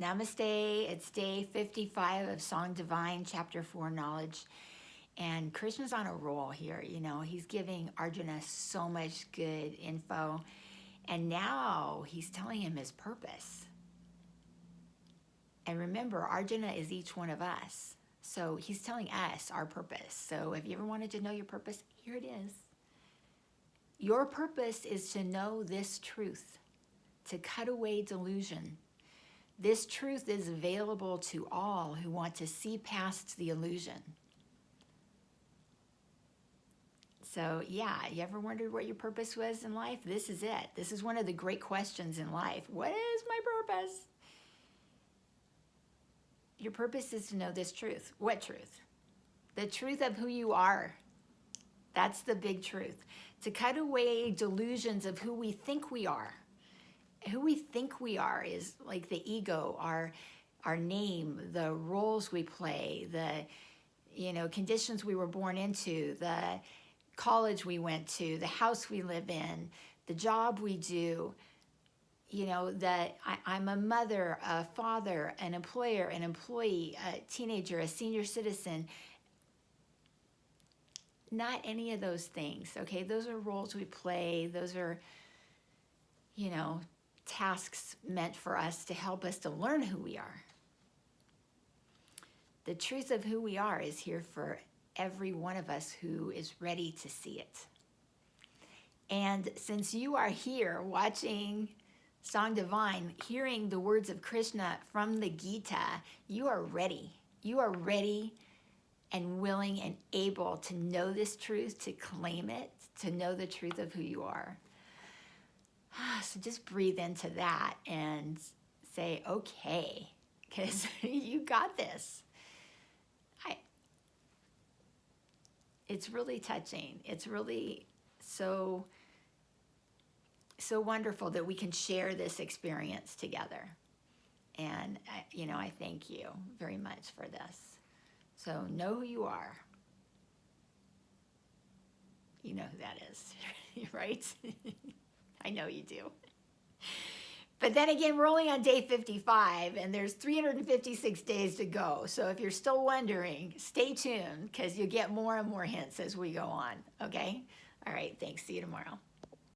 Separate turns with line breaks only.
Namaste. It's day 55 of Song Divine, Chapter 4, Knowledge. And Krishna's on a roll here. You know, he's giving Arjuna so much good info. And now he's telling him his purpose. And remember, Arjuna is each one of us. So he's telling us our purpose. So if you ever wanted to know your purpose, here it is. Your purpose is to know this truth, to cut away delusion. This truth is available to all who want to see past the illusion. So yeah, you ever wondered what your purpose was in life? This is it. This is one of the great questions in life. What is my purpose? Your purpose is to know this truth. What truth? The truth of who you are. That's the big truth. To cut away delusions of who we think we are. Who we think we are is like the ego, our name, the roles we play, the conditions we were born into, the college we went to, the house we live in, the job we do. That I'm a mother, a father, an employer, an employee, a teenager, a senior citizen. Not any of those things, okay? Those are roles we play. Those are, tasks meant for us to help us to learn who we are. The truth of who we are is here for every one of us who is ready to see it. And since you are here watching Song Divine, hearing the words of Krishna from the Gita, you are ready. You are ready and willing and able to know this truth, to claim it, to know the truth of who you are. So just breathe into that and say, okay, because you got this. It's really touching. It's really so wonderful that we can share this experience together. And, I thank you very much for this. So know who you are. You know who that is, right? I know you do. But then again, we're only on day 55, and there's 356 days to go. So if you're still wondering, stay tuned, because you'll get more and more hints as we go on, okay? All right, thanks. See you tomorrow.